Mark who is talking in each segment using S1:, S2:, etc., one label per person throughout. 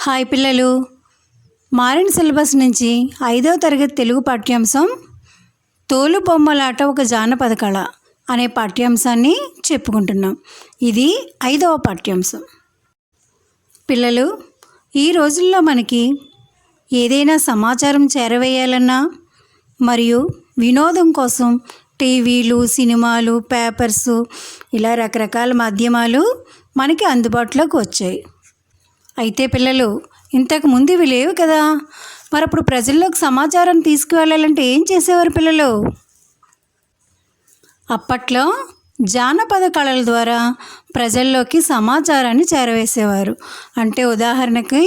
S1: Hi పిల్లలు, మారిన syllabus నుంచి 5వ తరగతి తెలుగు పాఠ్యాంశం తోలుబొమ్మలాట ఒక జానపద కళ అనే పాఠ్యాంశాన్ని చెప్పుకుంటున్నాం. ఇది 5వ పాఠ్యాంశం. పిల్లలు, ఈ రోజుల్లో మనకి ఏదైనా సమాచారం చేరవేయాలన్నా మరియు వినోదం కోసం టీవీలు, సినిమాలు, పేపర్సు ఇలా రకరకాల మాధ్యమాలు మనకి అందుబాటులోకి వచ్చాయి. అయితే పిల్లలు, ఇంతకు ముందు ఇవి లేవు కదా. మరి అప్పుడు ప్రజల్లోకి సమాచారం తీసుకువెళ్ళాలంటే ఏం చేసేవారు పిల్లలు? అప్పట్లో జానపద కళల ద్వారా ప్రజల్లోకి సమాచారాన్ని చేరవేసేవారు. అంటే ఉదాహరణకి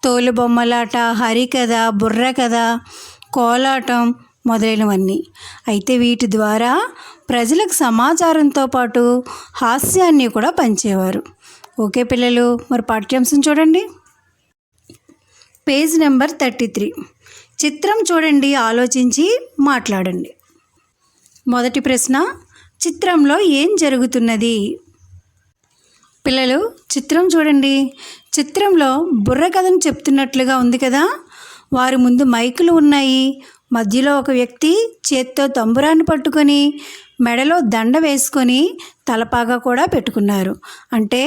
S1: తోలుబొమ్మలాట, హరికథ, బుర్రకథ, కోలాటం మొదలైనవన్నీ. అయితే వీటి ద్వారా ప్రజలకు సమాచారంతో పాటు హాస్యాన్ని కూడా పంచేవారు. ఓకే పిల్లలు, మరి పాఠ్యాంశం చూడండి. Page number 33. చిత్రం చూడండి, ఆలోచించి మాట్లాడండి. మొదటి ప్రశ్న, చిత్రంలో ఏం జరుగుతున్నది? పిల్లలు, చిత్రం చూడండి. చిత్రంలో బుర్రకథను చెప్తున్నట్లుగా ఉంది కదా. వారి ముందు మైకులు ఉన్నాయి. మధ్యలో ఒక వ్యక్తి చేత్తో తంబురాన్ని పట్టుకొని మెడలో దండ వేసుకొని తలపాగా కూడా పెట్టుకున్నారు. అంటే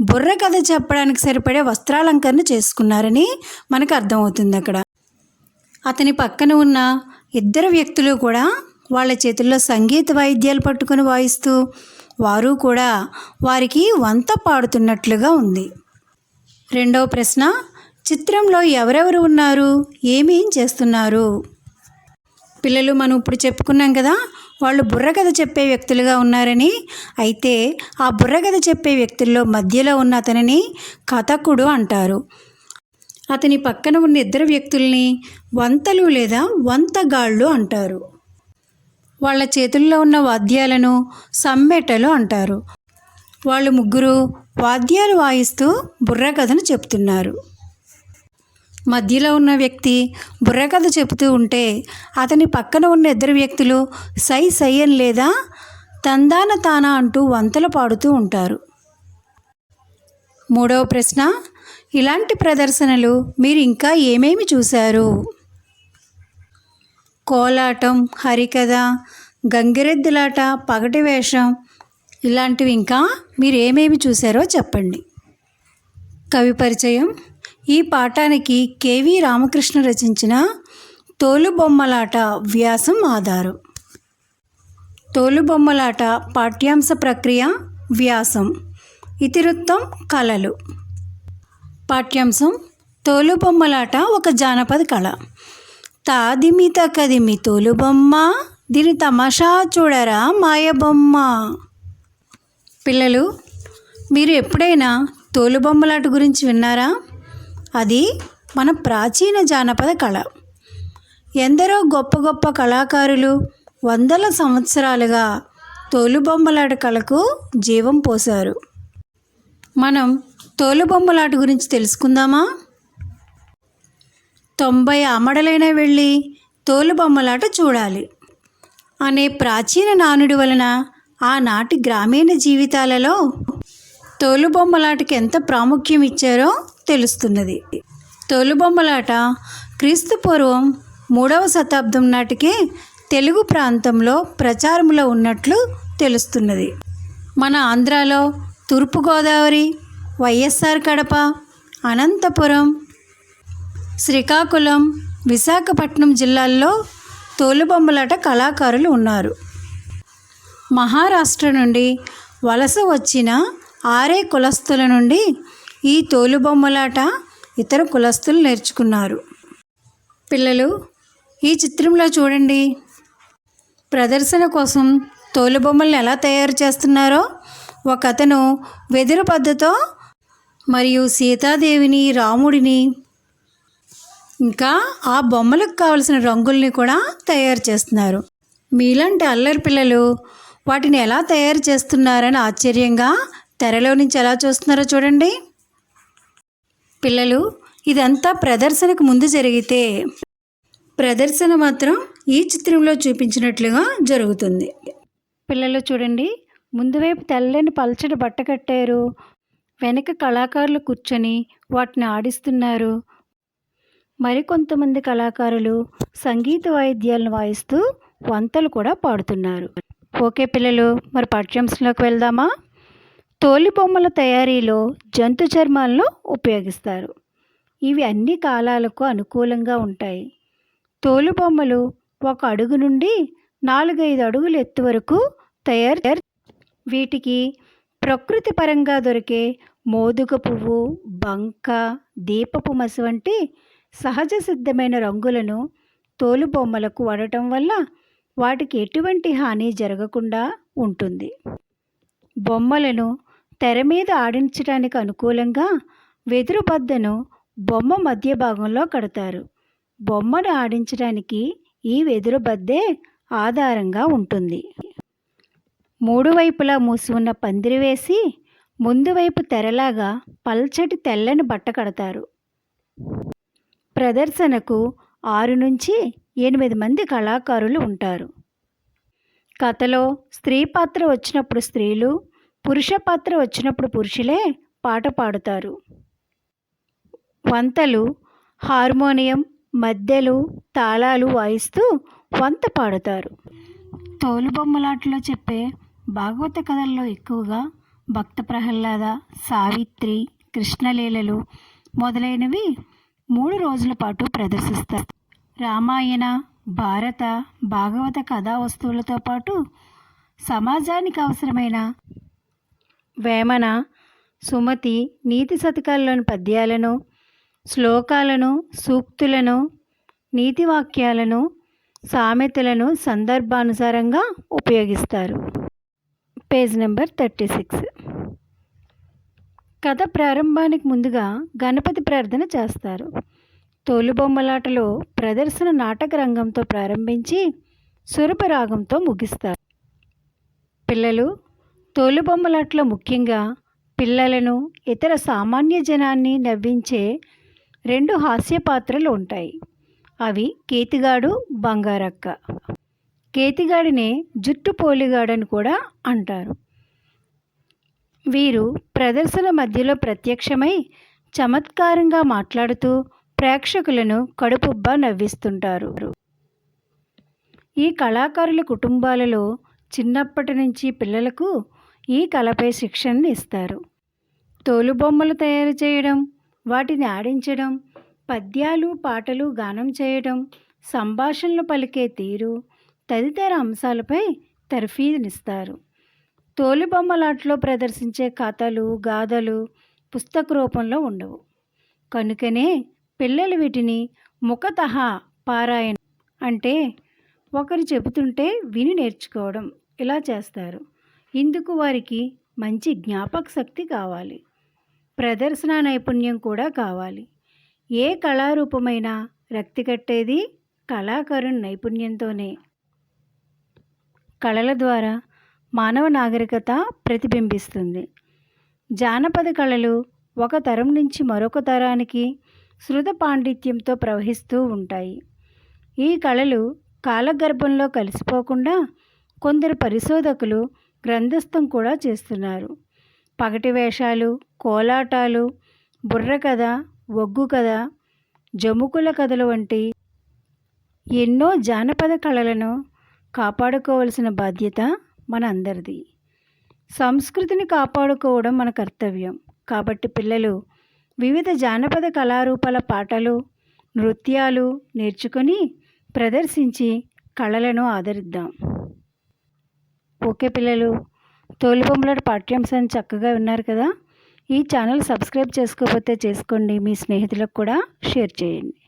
S1: బుర్రకథ చెప్పడానికి సరిపడే వస్త్రాలంకరణ చేసుకున్నారని మనకు అర్థమవుతుంది. అక్కడ అతని పక్కన ఉన్న ఇద్దరు వ్యక్తులు కూడా వాళ్ళ చేతుల్లో సంగీత వాయిద్యాలు పట్టుకొని వాయిస్తూ వారు కూడా వారికి వంత పాడుతున్నట్లుగా ఉంది. రెండవ ప్రశ్న, చిత్రంలో ఎవరెవరు ఉన్నారు, ఏమేం చేస్తున్నారు? పిల్లలు, మనం ఇప్పుడు చెప్పుకున్నాం కదా, వాళ్ళు బుర్రకథ చెప్పే వ్యక్తులుగా ఉన్నారని. అయితే ఆ బుర్రకథ చెప్పే వ్యక్తుల్లో మధ్యలో ఉన్న అతనిని కథకుడు అంటారు. అతని పక్కన ఉన్న ఇద్దరు వ్యక్తుల్ని వంతలు లేదా వంతగాళ్ళు అంటారు. వాళ్ళ చేతుల్లో ఉన్న వాద్యాలను సమ్మెటలు అంటారు. వాళ్ళు ముగ్గురు వాద్యాలు వాయిస్తూ బుర్రకథను చెప్తున్నారు. మధ్యలో ఉన్న వ్యక్తి బుర్రకథ చెబుతూ ఉంటే అతని పక్కన ఉన్న ఇద్దరు వ్యక్తులు సై సయ్యన్ లేదా తందాన తానా అంటూ వంతలు పాడుతూ ఉంటారు. మూడవ ప్రశ్న, ఇలాంటి ప్రదర్శనలు మీరు ఇంకా ఏమేమి చూశారు? కోలాటం, హరికథ, గంగిరెద్దులాట, పగటి వేషం ఇలాంటివి ఇంకా మీరు ఏమేమి చూశారో చెప్పండి. కవి పరిచయం. ఈ పాఠానికి కెవి రామకృష్ణ రచించిన తోలుబొమ్మలాట వ్యాసం ఆధారం. తోలుబొమ్మలాట పాఠ్యాంశ ప్రక్రియ వ్యాసం. ఇతివృత్తం కళలు. పాఠ్యాంశం తోలుబొమ్మలాట ఒక జానపద కళ. తాదిమిత కదిమి తోలుబొమ్మ, దీని తమాషా చూడరా మాయబొమ్మ. పిల్లలు, మీరు ఎప్పుడైనా తోలుబొమ్మలాట గురించి విన్నారా? అది మన ప్రాచీన జానపద కళ. ఎందరో గొప్ప గొప్ప కళాకారులు వందల సంవత్సరాలుగా తోలుబొమ్మలాట కళకు జీవం పోశారు. మనం తోలుబొమ్మలాట గురించి తెలుసుకుందామా? 90 ఆమడలైనా వెళ్ళి తోలుబొమ్మలాట చూడాలి అనే ప్రాచీన నానుడి వలన ఆనాటి గ్రామీణ జీవితాలలో తోలుబొమ్మలాటకి ఎంత ప్రాముఖ్యం ఇచ్చారో తెలుస్తున్నది. తోలుబొమ్మలాట క్రీస్తు పూర్వం 3వ శతాబ్దం నాటికే తెలుగు ప్రాంతంలో ప్రచారంలో ఉన్నట్లు తెలుస్తున్నది. మన ఆంధ్రాలో తూర్పుగోదావరి, వైఎస్ఆర్ కడప, అనంతపురం, శ్రీకాకుళం, విశాఖపట్నం జిల్లాల్లో తోలుబొమ్మలాట కళాకారులు ఉన్నారు. మహారాష్ట్ర నుండి వలస వచ్చిన ఆరే కులస్తుల నుండి ఈ తోలుబొమ్మలాట ఇతర కులస్తులు నేర్చుకున్నారు. పిల్లలు, ఈ చిత్రంలో చూడండి. ప్రదర్శన కోసం తోలుబొమ్మల్ని ఎలా తయారు చేస్తున్నారో ఒక అతను వెదురు పద్ధతితో మరియు సీతాదేవిని, రాముడిని ఇంకా ఆ బొమ్మలకు కావలసిన రంగుల్ని కూడా తయారు చేస్తున్నారు. మీలాంటి అల్లరి పిల్లలు వాటిని ఎలా తయారు చేస్తున్నారని ఆశ్చర్యంగా తెరలో నుంచి ఎలా చూస్తున్నారో చూడండి. పిల్లలు, ఇదంతా ప్రదర్శనకు ముందు జరిగితే ప్రదర్శన మాత్రం ఈ చిత్రంలో చూపించినట్లుగా జరుగుతుంది. పిల్లలు చూడండి, ముందు వైపు తెల్లని పల్చటి బట్ట కట్టారు. వెనక కళాకారులు కూర్చొని వాటిని ఆడిస్తున్నారు. మరికొంతమంది కళాకారులు సంగీత వాయిద్యాలను వాయిస్తూ వంతలు కూడా పాడుతున్నారు. ఓకే పిల్లలు, మరి పాఠ్యాంశంలోకి వెళ్దామా? తోలుబొమ్మల తయారీలో జంతు చర్మాలను ఉపయోగిస్తారు. ఇవి అన్ని కాలాలకు అనుకూలంగా ఉంటాయి. తోలుబొమ్మలు 1 అడుగు నుండి 4-5 అడుగుల ఎత్తు వరకు తయారు. వీటికి ప్రకృతి పరంగా దొరికే మోదుగ పువ్వు, బంక, దీపపు మసి వంటి సహజ సిద్ధమైన రంగులను తోలుబొమ్మలకు వాడటం వల్ల వాటికి ఎటువంటి హాని జరగకుండా ఉంటుంది. బొమ్మలను తెర మీద ఆడించడానికి అనుకూలంగా వెదురు బద్దను బొమ్మ మధ్య భాగంలో కడతారు. బొమ్మను ఆడించడానికి ఈ వెదురు బద్దే ఆధారంగా ఉంటుంది. 3 వైపులా మూసి ఉన్న పందిరి వేసి ముందు వైపు తెరలాగా పల్చటి తెల్లని బట్ట కడతారు. ప్రదర్శనకు 6 నుంచి 8 మంది కళాకారులు ఉంటారు. కథలో స్త్రీ పాత్ర వచ్చినప్పుడు స్త్రీలు, పురుష పాత్ర వచ్చినప్పుడు పురుషులే పాట పాడుతారు. వంతలు హార్మోనియం, మద్దెలు, తాళాలు వాయిస్తూ వంత పాడుతారు. తోలుబొమ్మలాటలో చెప్పే భాగవత కథల్లో ఎక్కువగా భక్త ప్రహ్లాద, సావిత్రి, కృష్ణలీలలు మొదలైనవి 3 రోజుల పాటు ప్రదర్శిస్తారు. రామాయణ, భారత, భాగవత కథా వస్తువులతో పాటు సమాజానికి అవసరమైన వేమన, సుమతి, నీతి శతకాల్లోని పద్యాలను, శ్లోకాలను, సూక్తులను, నీతివాక్యాలను, సామెతలను సందర్భానుసారంగా ఉపయోగిస్తారు. Page number 36. కథ ప్రారంభానికి ముందుగా గణపతి ప్రార్థన చేస్తారు. తోలుబొమ్మలాటలో ప్రదర్శన నాటక రంగంతో ప్రారంభించి సురభరాగంతో ముగిస్తారు. పిల్లలు, తోలుబొమ్మలాటలో ముఖ్యంగా పిల్లలను, ఇతర సామాన్య జనాన్ని నవ్వించే 2 హాస్య పాత్రలు ఉంటాయి. అవి కేతిగాడు, బంగారక్క. కేతిగాడినే జుట్టు పోలిగాడని కూడా అంటారు. వీరు ప్రదర్శన మధ్యలో ప్రత్యక్షమై చమత్కారంగా మాట్లాడుతూ ప్రేక్షకులను కడుపుబ్బా నవ్విస్తుంటారు. ఈ కళాకారుల కుటుంబాలలో చిన్నప్పటి నుంచి పిల్లలకు ఈ కళపై శిక్షణను ఇస్తారు. తోలుబొమ్మలు తయారు చేయడం, వాటిని ఆడించడం, పద్యాలు, పాటలు గానం చేయడం, సంభాషణలు పలికే తీరు తదితర అంశాలపై తర్ఫీదునిస్తారు. తోలుబొమ్మలాటలో ప్రదర్శించే కథలు, గాథలు పుస్తక రూపంలో ఉండవు. కనుకనే పిల్లలు వీటిని ముఖతః పారాయణ అంటే ఒకరు చెబుతుంటే విని నేర్చుకోవడం ఇలా చేస్తారు. ఇందుకు వారికి మంచి జ్ఞాపక శక్తి కావాలి, ప్రదర్శన నైపుణ్యం కూడా కావాలి. ఏ కళారూపమైనా రక్తి కట్టేది కళాకారుని నైపుణ్యంతోనే. కళల ద్వారా మానవ నాగరికత ప్రతిబింబిస్తుంది. జానపద కళలు ఒక తరం నుంచి మరొక తరానికి శృత పాండిత్యంతో ప్రవహిస్తూ ఉంటాయి. ఈ కళలు కాలగర్భంలో కలిసిపోకుండా కొందరు పరిశోధకులు గ్రంథస్థం కూడా చేస్తున్నారు. పగటి వేషాలు, కోలాటాలు, బుర్రకథ, ఒగ్గు కథ, జముకుల కథలు వంటి ఎన్నో జానపద కళలను కాపాడుకోవాల్సిన బాధ్యత మన అందరిది. సంస్కృతిని కాపాడుకోవడం మన కర్తవ్యం. కాబట్టి పిల్లలు వివిధ జానపద కళారూపాల పాటలు, నృత్యాలు నేర్చుకొని ప్రదర్శించి కళలను ఆదరిద్దాం. ఓకే పిల్లలు, తోలుబొమ్మలాట పాఠ్యాంశాన్ని చక్కగా విన్నారు కదా. ఈ ఛానల్ సబ్స్క్రైబ్ చేసుకోకపోతే చేసుకోండి. మీ స్నేహితులకు కూడా షేర్ చేయండి.